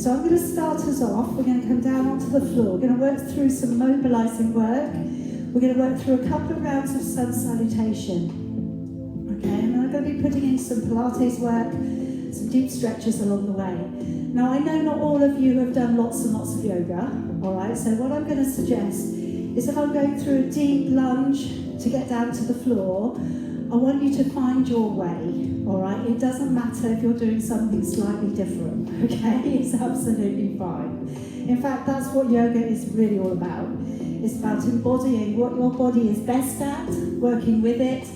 So I'm going to start us off. We're going to come down onto the floor. We're going to work through some mobilising work. We're going to work through a couple of rounds of sun salutation. Okay, and then I'm going to be putting in some Pilates work, some deep stretches along the way. Now, I know not all of you have done lots and lots of yoga, all right? So what I'm going to suggest is if I'm going through a deep lunge to get down to the floor, I want you to find your way, all right? It doesn't matter if you're doing something slightly different, okay? It's absolutely fine. In fact, that's what yoga is really all about. It's about embodying what your body is best at, working with it,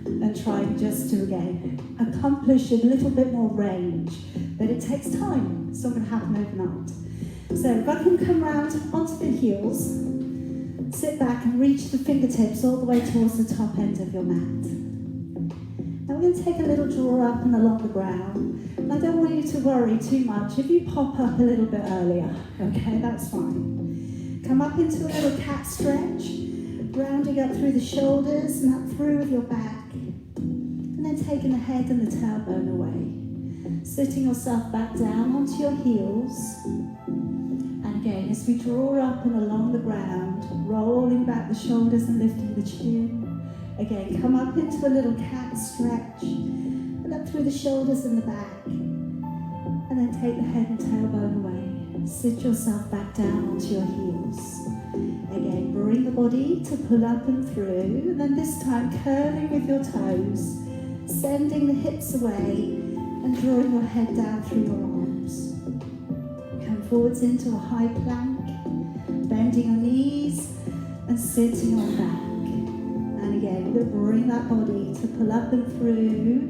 and trying just to, again, accomplish a little bit more range. But it takes time. It's not going to happen overnight. So if I can come round onto the heels, sit back and reach the fingertips all the way towards the top end of your mat. Now we're going to take a little draw up and along the ground. And I don't want you to worry too much if you pop up a little bit earlier. Okay, that's fine. Come up into a little cat stretch, rounding up through the shoulders and up through with your back. And then taking the head and the tailbone away. Sitting yourself back down onto your heels. And again, as we draw up and along the ground, rolling back the shoulders and lifting the chin. Again, come up into a little cat stretch, and up through the shoulders and the back. And then take the head and tailbone away. Sit yourself back down onto your heels. Again, bring the body to pull up and through, and then this time curling with your toes, sending the hips away, and drawing your head down through your arms. Come forwards into a high plank, bending your knees, and sitting on back. And again, we're going to bring that body to pull up and through,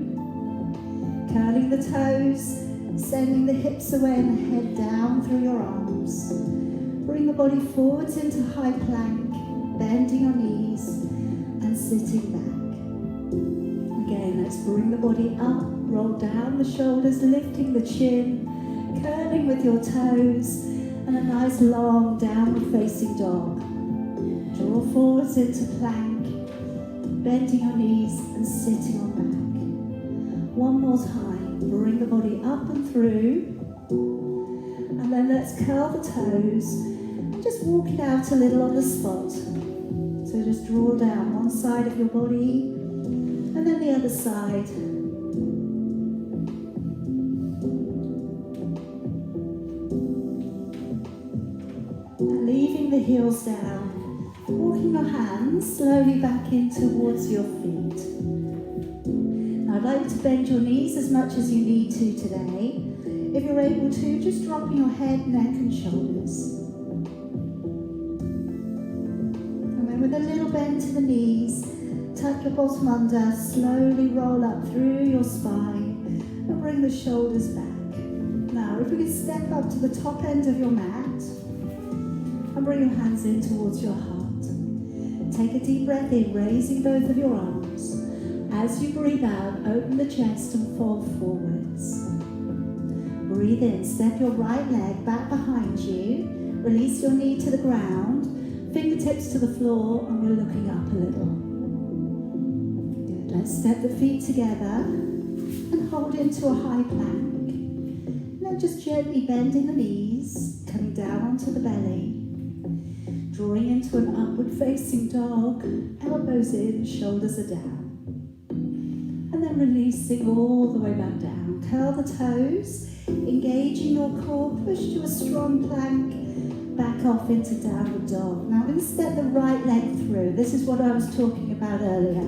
curling the toes, sending the hips away and the head down through your arms. Bring the body forwards into high plank, bending your knees and sitting back. Again, let's bring the body up, roll down the shoulders, lifting the chin, curling with your toes, and a nice long downward facing dog. Draw forwards into plank, bending your knees and sitting on back. One more time. Bring the body up and through, and then let's curl the toes and just walk it out a little on the spot. So just draw down one side of your body and then the other side. And leaving the heels down, walking your hands slowly back in towards your feet. I'd like you to bend your knees as much as you need to today. If you're able to, just dropping your head, neck and shoulders. And then with a little bend to the knees, tuck your bottom under, slowly roll up through your spine and bring the shoulders back. Now, if we could step up to the top end of your mat and bring your hands in towards your heart. Take a deep breath in, raising both of your arms. As you breathe out, open the chest and fold forwards. Breathe in, step your right leg back behind you, release your knee to the ground, fingertips to the floor, and we're looking up a little. Good. Let's step the feet together and hold into a high plank. And then just gently bending the knees, coming down onto the belly, drawing into an upward facing dog, elbows in, shoulders are down. And then releasing all the way back down. Curl the toes, engaging your core, push to a strong plank, back off into downward dog. Now I'm going to step the right leg through. This is what I was talking about earlier.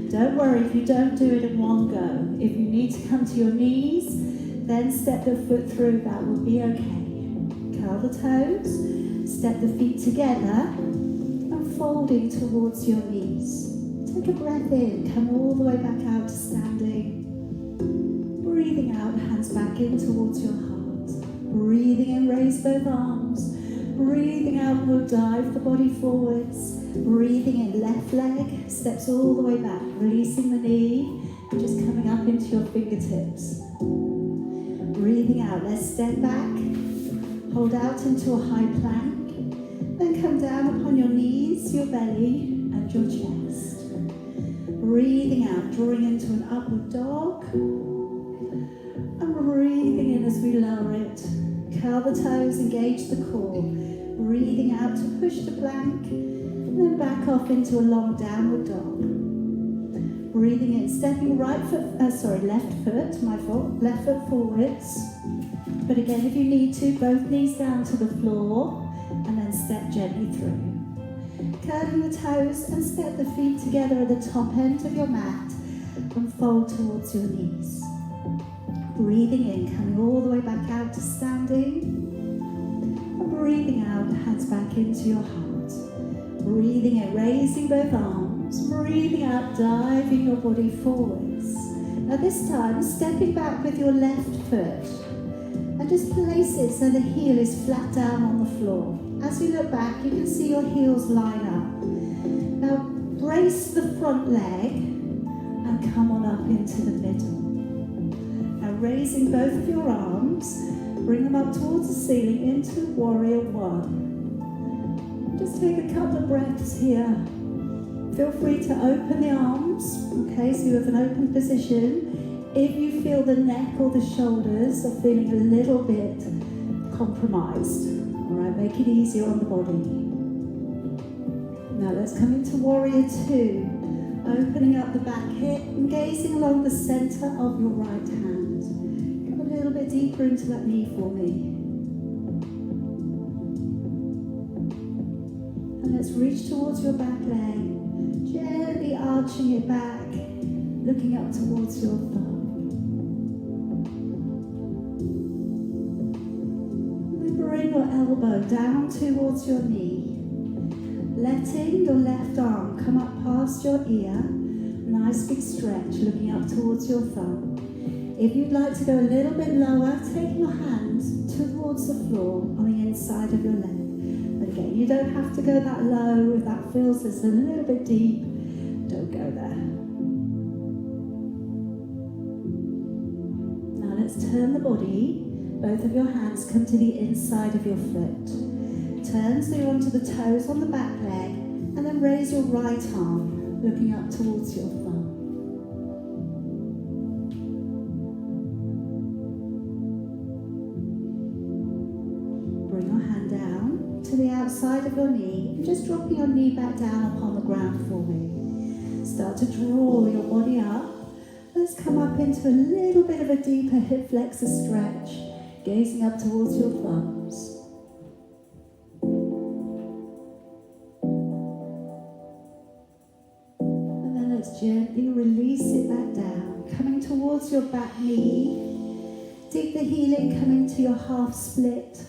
Don't worry if you don't do it in one go. If you need to come to your knees, then step the foot through, that will be okay. Curl the toes, step the feet together, and folding towards your knees. Take a breath in, come all the way back out to standing. Breathing out, hands back in towards your heart. Breathing in, raise both arms. Breathing out, we'll dive the body forwards. Breathing in, left leg, steps all the way back. Releasing the knee, and just coming up into your fingertips. Breathing out, let's step back. Hold out into a high plank. Then come down upon your knees, your belly, and your chest. Breathing out, drawing into an upward dog. And breathing in as we lower it, curl the toes, engage the core. Breathing out to push to plank, and then back off into a long downward dog. Breathing in, stepping left foot, left foot forwards. But again, if you need to, both knees down to the floor, and then step gently through. Curling the toes and step the feet together at the top end of your mat and fold towards your knees. Breathing in, coming all the way back out to standing. And breathing out, hands back into your heart. Breathing in, raising both arms. Breathing out, diving your body forwards. Now this time, stepping back with your left foot. And just place it so the heel is flat down on the floor. As you look back, you can see your heels line up. Now brace the front leg and come on up into the middle. Now raising both of your arms, bring them up towards the ceiling into Warrior One. Just take a couple of breaths here. Feel free to open the arms, okay, so you have an open position. If you feel the neck or the shoulders are feeling a little bit compromised, all right, make it easier on the body. Now let's come into Warrior Two, opening up the back hip and gazing along the center of your right hand. Come a little bit deeper into that knee for me. And let's reach towards your back leg, gently arching it back, looking up towards your thumb. Bring your elbow down towards your knee, letting your left arm come up past your ear. Nice big stretch, looking up towards your thumb. If you'd like to go a little bit lower, take your hands towards the floor on the inside of your leg. But again, you don't have to go that low. If that feels it's a little bit deep, don't go there. Now let's turn the body. Both of your hands come to the inside of your foot. Turn so you're onto the toes on the back leg, and then raise your right arm, looking up towards your thumb. Bring your hand down to the outside of your knee, and just dropping your knee back down upon the ground for me. Start to draw your body up. Let's come up into a little bit of a deeper hip flexor stretch. Gazing up towards your thumbs. And then let's gently release it back down. Coming towards your back knee. Dig the heel in, coming to your half split.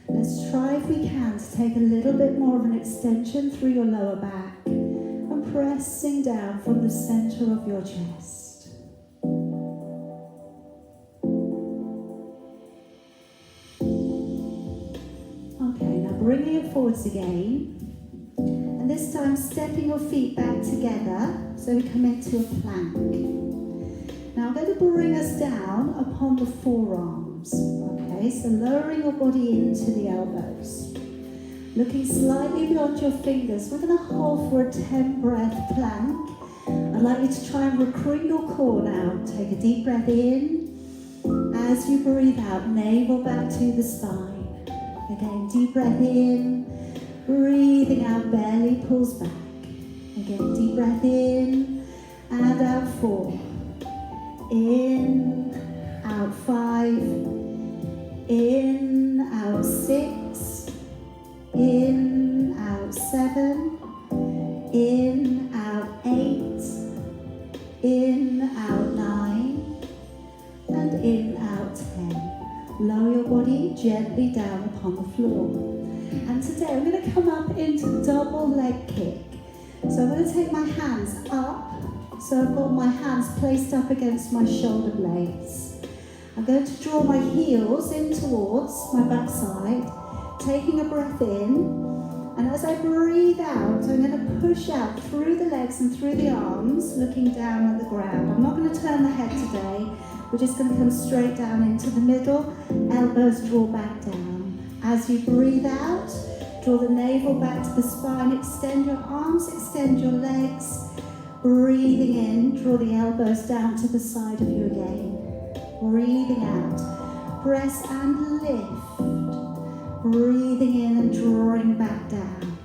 Let's try, if we can, to take a little bit more of an extension through your lower back. And pressing down from the center of your chest. Bringing it forwards again, and this time stepping your feet back together so we come into a plank. Now I'm going to bring us down upon the forearms, okay, so lowering your body into the elbows. Looking slightly beyond your fingers, we're going to hold for a 10 breath plank. I'd like you to try and recruit your core now. Take a deep breath in. As you breathe out, navel back to the spine. Again, deep breath in, breathing out, belly pulls back. Again, deep breath in, and out 4. In, out 5. In, out 6. In, out 7. In, out 8. In, out 9. And in, out 10. Lower your body gently down upon the floor. And today I'm going to come up into double leg kick. So I'm going to take my hands up. So I've got my hands placed up against my shoulder blades. I'm going to draw my heels in towards my backside, taking a breath in. And as I breathe out, I'm going to push out through the legs and through the arms, looking down at the ground. I'm not going to turn the head today. We're just going to come straight down into the middle, elbows draw back down. As you breathe out, draw the navel back to the spine, extend your arms, extend your legs. Breathing in, draw the elbows down to the side of you again. Breathing out, press and lift. Breathing in and drawing back down.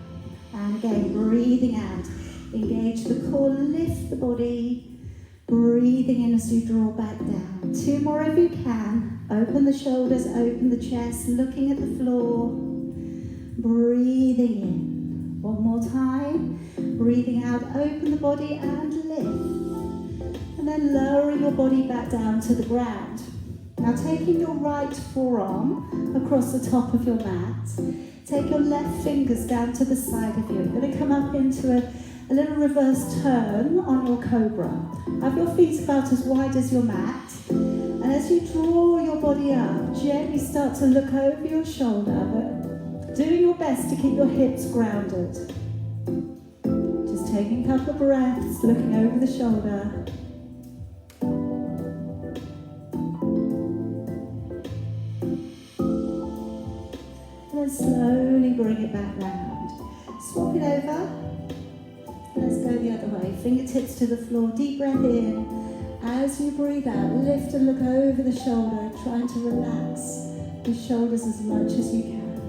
And again, breathing out. Engage the core, lift the body. Breathing in as you draw back down. 2 more if you can. Open the shoulders, open the chest, looking at the floor. Breathing in. 1 more time. Breathing out, open the body and lift. And then lowering your body back down to the ground. Now taking your right forearm across the top of your mat. Take your left fingers down to the side of you. You're going to come up into a little reverse turn on your cobra. Have your feet about as wide as your mat. And as you draw your body up, gently start to look over your shoulder, but doing your best to keep your hips grounded. Just taking a couple of breaths, looking over the shoulder. And then slowly bring it back round. Swap it over. Let's go the other way. Fingertips to the floor, deep breath in. As you breathe out, lift and look over the shoulder, trying to relax the shoulders as much as you can.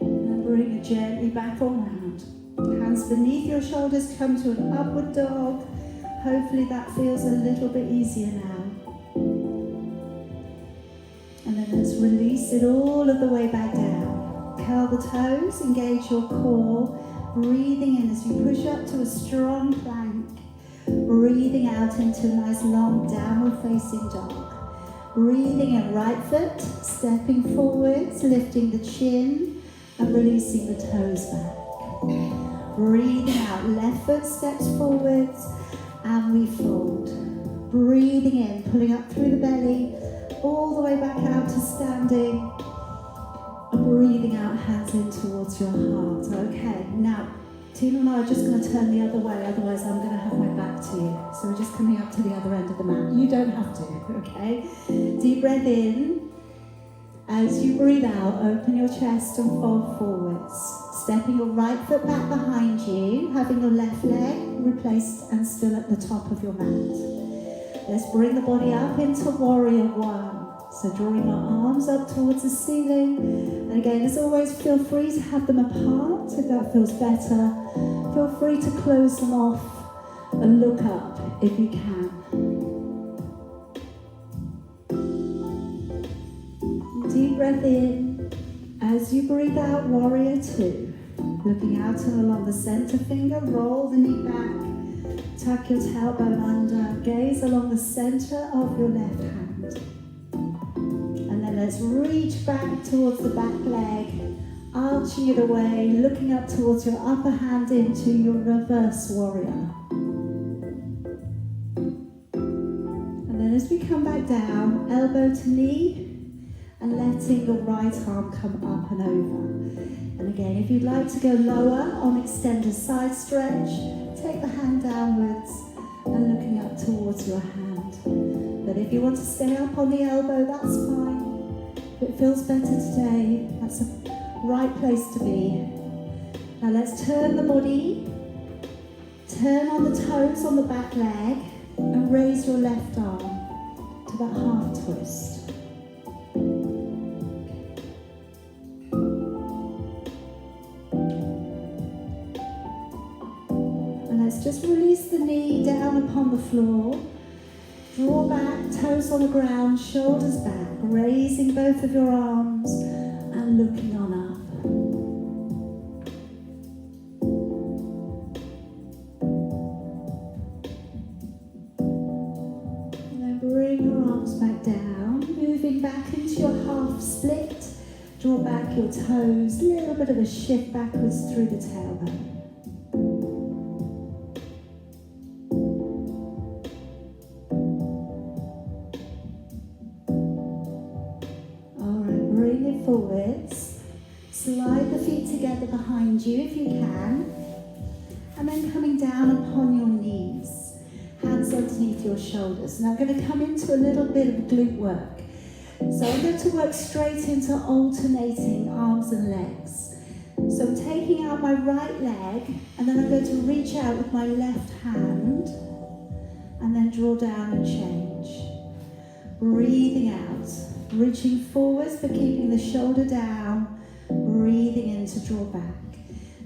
And bring it gently back around. Hands beneath your shoulders, come to an upward dog. Hopefully that feels a little bit easier now. And then let's release it all of the way back down. Curl the toes, engage your core. Breathing in as you push up to a strong plank. Breathing out into a nice long downward facing dog. Breathing in right foot, stepping forwards, lifting the chin and releasing the toes back. Breathing out, left foot steps forwards and we fold. Breathing in, pulling up through the belly, all the way back out to standing. And breathing out, hands in towards your heart. Okay, now, Tina and I are just going to turn the other way, otherwise I'm going to have my back to you. So we're just coming up to the other end of the mat. You don't have to, okay? Deep breath in. As you breathe out, open your chest and fold forwards. Stepping your right foot back behind you, having your left leg replaced and still at the top of your mat. Let's bring the body up into Warrior One. So drawing our arms up towards the ceiling. And again, as always, feel free to have them apart if that feels better. Feel free to close them off and look up if you can. Deep breath in. As you breathe out, Warrior Two. Looking out and along the center finger, roll the knee back. Tuck your tailbone under. Gaze along the center of your left hand. And then let's reach back towards the back leg, arching it away, looking up towards your upper hand into your reverse warrior. And then as we come back down, elbow to knee, and letting your right arm come up and over. And again, if you'd like to go lower on extended side stretch, take the hand downwards and looking up towards your hand. But if you want to stay up on the elbow, that's fine. If it feels better today, that's the right place to be. Now let's turn the body, turn on the toes on the back leg, and raise your left arm to that half twist. Let's just release the knee down upon the floor. Draw back, toes on the ground, shoulders back, raising both of your arms and looking on up. And then bring your arms back down, moving back into your half split. Draw back your toes, a little bit of a shift backwards through the tailbone. Forwards, slide the feet together behind you if you can, and then coming down upon your knees, hands underneath your shoulders. Now I'm going to come into a little bit of glute work. So I'm going to work straight into alternating arms and legs. So I'm taking out my right leg, and then I'm going to reach out with my left hand, and draw down and change. Breathing out, reaching forwards but keeping the shoulder down, breathing in to draw back.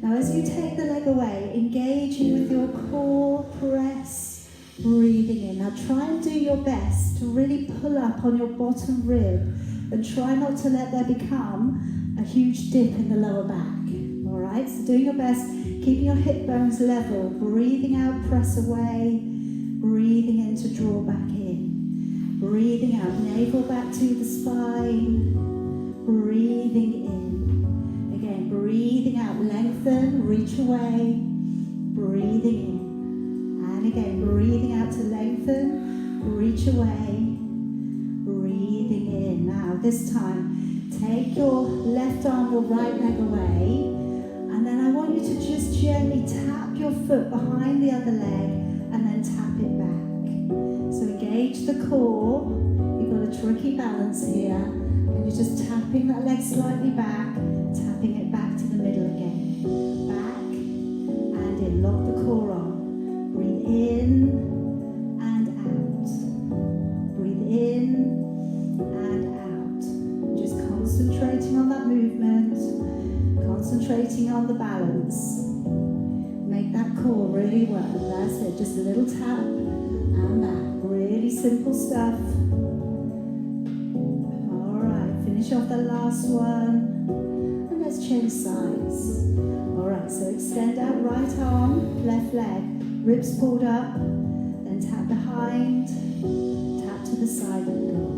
Now as you take the leg away, engaging with your core, press, breathing in. Now try and do your best to really pull up on your bottom rib and try not to let there become a huge dip in the lower back. Alright, so doing your best, keeping your hip bones level, breathing out, press away, breathing in to draw back in. Breathing out, navel back to the spine, breathing in. Again, breathing out, lengthen, reach away, breathing in. And again, breathing out to lengthen, reach away, breathing in. Now this time, take your left arm, your right leg away, and then I want you to just gently tap your foot behind the other leg and then tap it back. So engage the core, you've got a tricky balance here, and you're just tapping that leg slightly back, tapping it back to the middle again. Back and in, lock the core on. Breathe in and out. Breathe in and out. Just concentrating on that movement, concentrating on the balance. Make that core really work. That's it, just a little tap and back. Really simple stuff. Alright, finish off the last one. And let's change sides. Alright, so extend out right arm, left leg, ribs pulled up, then tap behind, tap to the side of the door,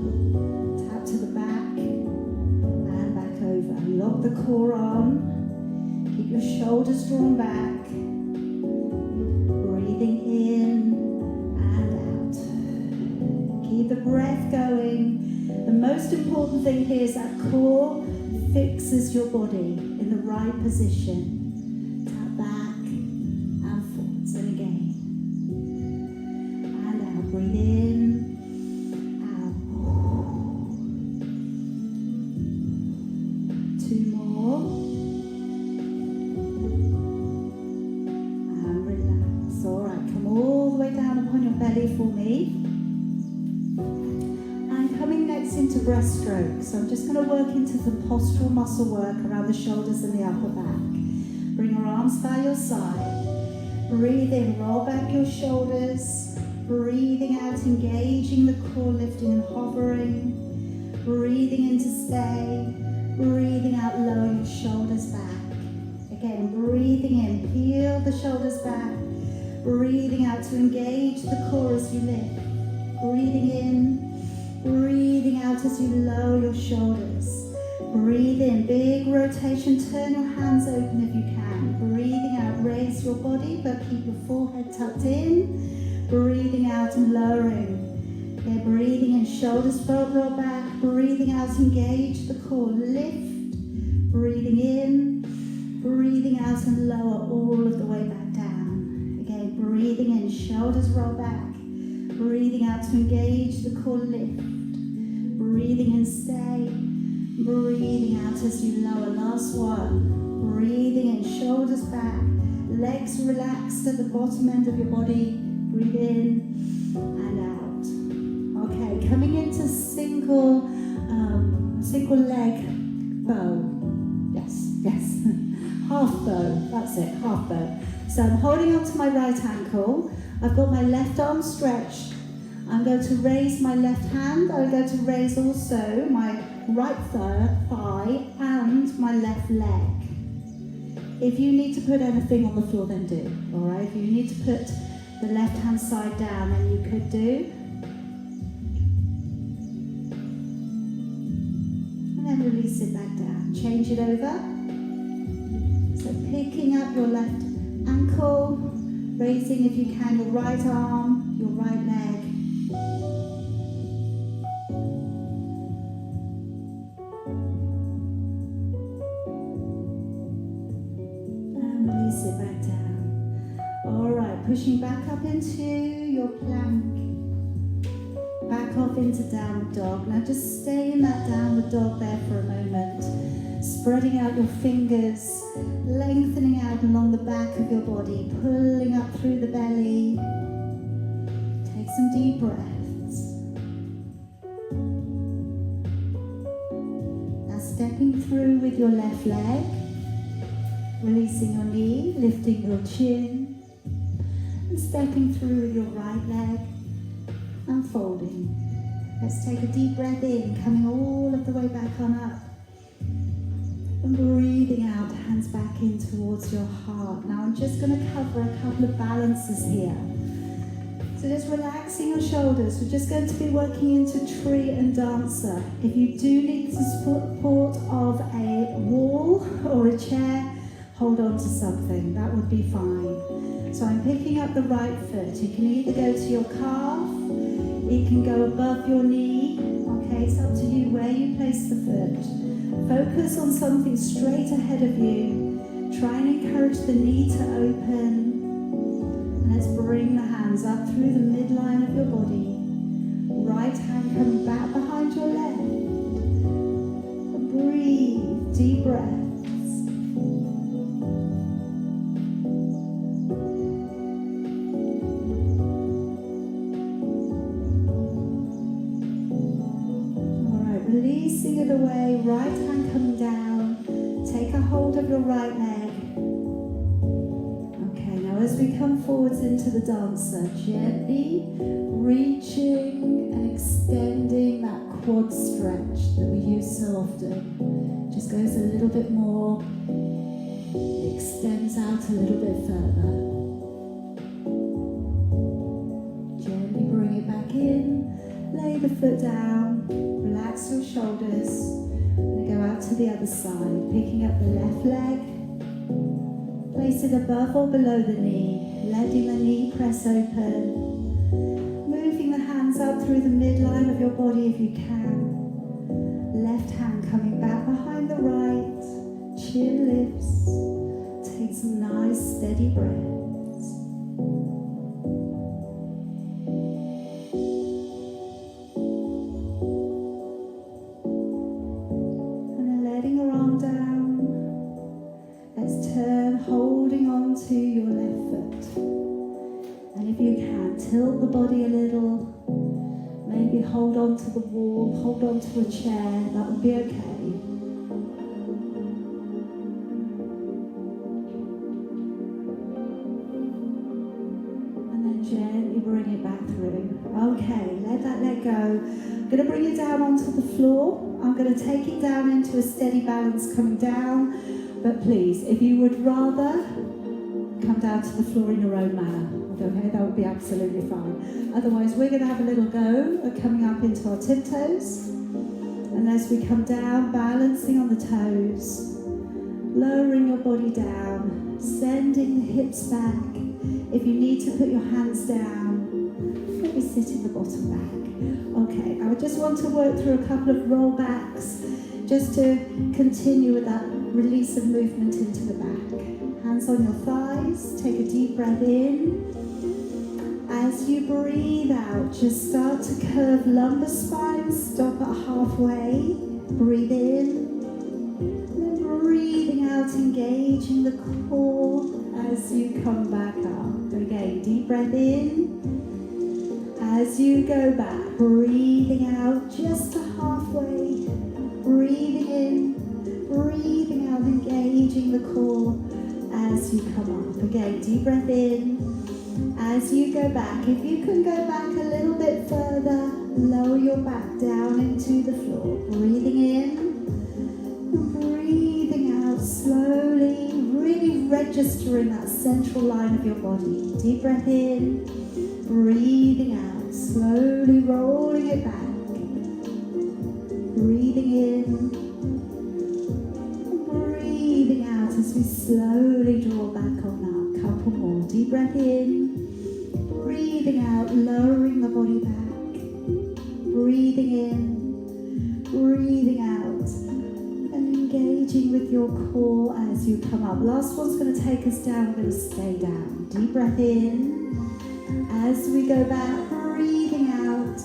tap to the back, and back over. Lock the core on, keep your shoulders drawn back, breathing in and out. Keep the breath going. The most important thing here is that core fixes your body in the right position. Tap back and forwards, and again. And out, breathe in, out. 2 more. And relax. All right, come all the way down upon your belly for me. Into breaststroke. So I'm just going to work into some postural muscle work around the shoulders and the upper back. Bring your arms by your side. Breathe in, roll back your shoulders. Breathing out, engaging the core, lifting and hovering. Breathing in to stay. Breathing out, lower your shoulders back. Again, breathing in, peel the shoulders back. Breathing out to engage the core as you lift. Breathing in. Breathing out as you lower your shoulders. Breathe in, big rotation, turn your hands open if you can. Breathing out, raise your body, but keep your forehead tucked in. Breathing out and lowering. Okay, breathing in, shoulders roll back. Breathing out, engage the core, lift. Breathing in, breathing out and lower all of the way back down. Again, breathing in, shoulders roll back. Breathing out to engage the core, lift. Breathing in, stay. Breathing out as you lower. Last one. Breathing in, shoulders back. Legs relaxed at the bottom end of your body. Breathe in and out. Okay, coming into single leg bow. Yes. Half bow. That's it, half bow. So I'm holding onto my right ankle. I've got my left arm stretched. I'm going to raise my left hand. I'm going to raise also my right thigh and my left leg. If you need to put anything on the floor, then do. All right. If you need to put the left hand side down, then you could do. And then release it back down. Change it over. So picking up your left ankle, raising if you can your right arm, your right leg. Release it back down. Alright, pushing back up into your plank. Back off into downward dog. Now just stay in that downward dog there for a moment. Spreading out your fingers, lengthening out along the back of your body, pulling up through the belly. Take some deep breaths. Now stepping through with your left leg, releasing your knee, lifting your chin, and stepping through with your right leg, unfolding. Let's take a deep breath in, coming all of the way back on up. And breathing out, hands back in towards your heart. Now I'm just going to cover a couple of balances here. So just relaxing your shoulders. We're just going to be working into tree and dancer. If you do need the support of a wall or a chair, hold on to something. That would be fine. So I'm picking up the right foot. You can either go to your calf, it can go above your knee. Okay, it's up to you where you place the foot. Focus on something straight ahead of you. Try and encourage the knee to open. And let's bring the hands up through the midline of your body. Right hand coming back behind your left. And breathe, deep breaths. Releasing it away, right hand coming down. Take a hold of your right leg. Okay, now as we come forwards into the dancer, gently reaching and extending that quad stretch that we use so often. Just goes a little bit more, it extends out a little bit further. Gently bring it back in, lay the foot down. Relax your shoulders. I'm going to go out to the other side, picking up the left leg. Place it above or below the knee, letting the knee press open. Moving the hands up through the midline of your body if you can. Left hand coming back behind the right. Chin lifts. Take some nice steady breaths. To your left foot, and if you can, tilt the body a little, maybe hold on to the wall, hold on to a chair, that would be okay. And then gently bring it back through. Okay, let that leg go. I'm going to bring it down onto the floor. I'm going to take it down into a steady balance coming down, but please, if you would rather come down to the floor in your own manner. Okay, that would be absolutely fine. Otherwise, we're going to have a little go at coming up into our tiptoes. And as we come down, balancing on the toes, lowering your body down, sending the hips back. If you need to put your hands down, maybe sit in the bottom back. Okay, I just want to work through a couple of rollbacks just to continue with that release of movement into the back. Hands on your thighs, take a deep breath in. As you breathe out, just start to curve lumbar spine, stop at halfway. Breathe in, and then breathing out, engaging the core as you come back up. Again, deep breath in. As you go back, breathing out just to halfway. Breathing in, breathing out, engaging the core as you come up. Again, deep breath in. As you go back, if you can go back a little bit further, lower your back down into the floor. Breathing in and breathing out slowly, really registering that central line of your body. Deep breath in, breathing out, slowly rolling it back. Breathing in, breathing out as we slowly draw back on up. Couple more. Deep breath in, breathing out, lowering the body back. Breathing in, breathing out, and engaging with your core as you come up. Last one's going to take us down. We're going to stay down. Deep breath in. As we go back, breathing out.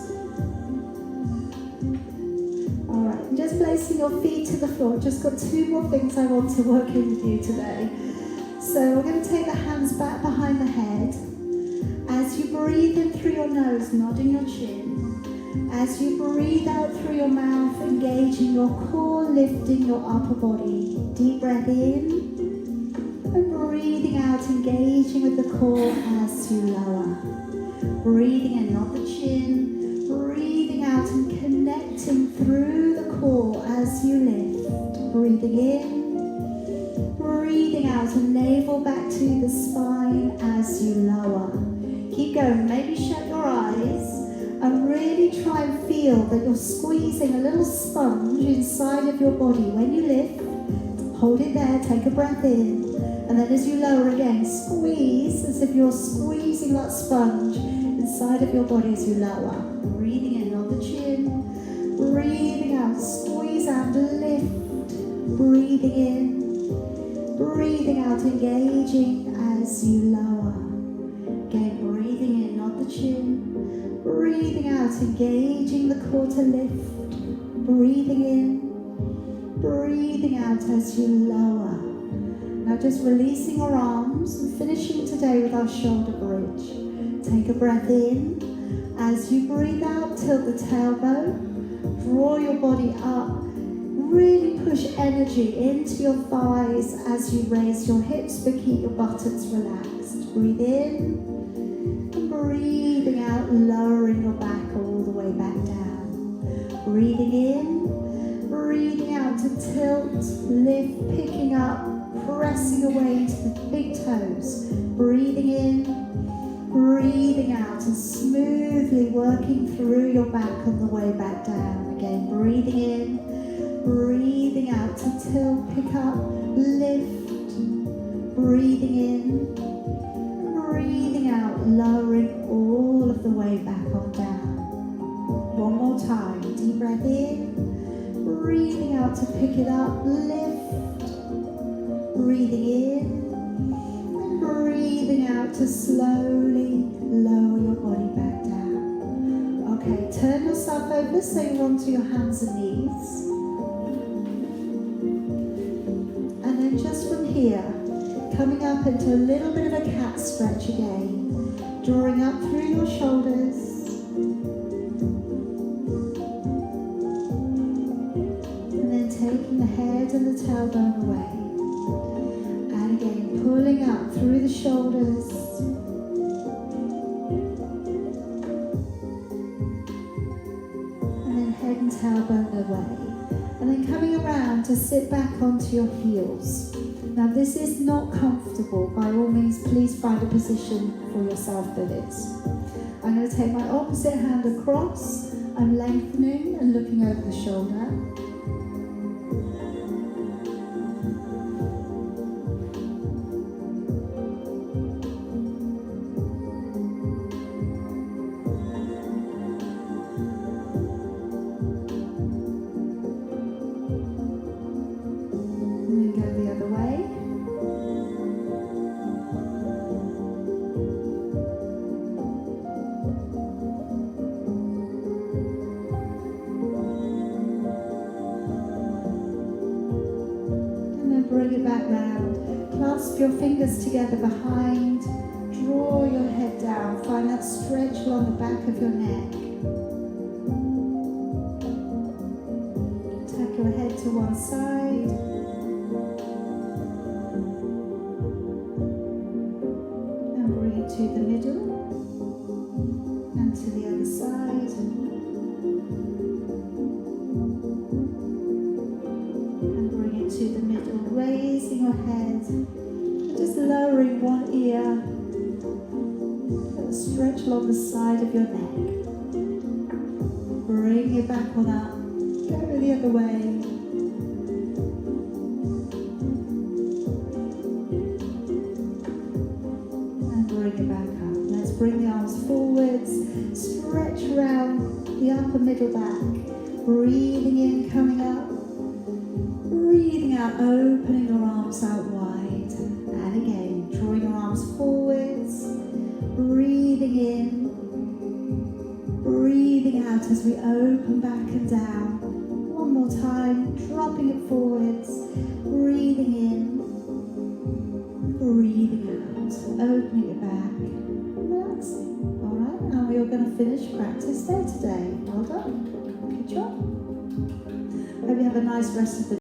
Alright, just placing your feet to the floor. Just got two more things I want to work in with you today. So we're going to take the hands back behind the head. As As you breathe in through your nose, nodding your chin. As you breathe out through your mouth, engaging your core, lifting your upper body. Deep breath in. And breathing out, engaging with the core as you lower. Breathing in, nod the chin. Breathing out and connecting through the core as you lift. Breathing in. Breathing out and navel back to the spine as you lower. Keep going, maybe shut your eyes and really try and feel that you're squeezing a little sponge inside of your body. When you lift, hold it there, take a breath in, and then as you lower again, squeeze as if you're squeezing that sponge inside of your body as you lower. Breathing in, nod the chin. Breathing out, squeeze and lift. Breathing in. Breathing out, engaging as you lower. Again, breathing in, nod the chin. Breathing out, engaging the core to lift. Breathing in. Breathing out as you lower. Now just releasing our arms and finishing today with our shoulder bridge. Take a breath in. As you breathe out, tilt the tailbone. Draw your body up. Really push energy into your thighs as you raise your hips, but keep your buttocks relaxed. Breathe in and breathing out, lowering your back all the way back down. Breathing in, breathing out to tilt, lift, picking up, pressing away into the big toes. Breathing in, breathing out and smoothly working through your back on the way back down. Again, breathing in. Breathing out to tilt, pick up, lift. Breathing in, breathing out, lowering all of the way back on down. One more time, deep breath in, breathing out to pick it up, lift. Breathing in, and breathing out to slowly lower your body back down. Okay, turn yourself over so you're onto your hands and knees. Just from here, coming up into a little bit of a cat stretch again, drawing up through your shoulders, and then taking the head and the tailbone away, and again pulling up through the shoulders, and then head and tailbone away. And then coming around to sit back onto your heels. Now this is not comfortable. By all means, please find a position for yourself that is. I'm going to take my opposite hand across. I'm lengthening and looking over the shoulder. Bring it back round. Clasp your fingers together behind. Draw your head down. Find that stretch along the back of your neck. Tuck your head to one side. And bring it to the middle. And to the other side. To the middle, raising your head, just lowering one ear, stretch along the side of your neck, bring it back on up, go the other way, and bring it back up. Let's bring the arms forwards, stretch around the upper middle back, breathing in, coming up, breathing out, opening your arms out wide, and again, drawing your arms forwards, breathing in, breathing out as we open back and down. One more time, dropping it forwards, breathing in, breathing out, opening it back. relaxing. All right, and we are going to finish practice day today. Well done. Good job. Hope you have a nice rest of the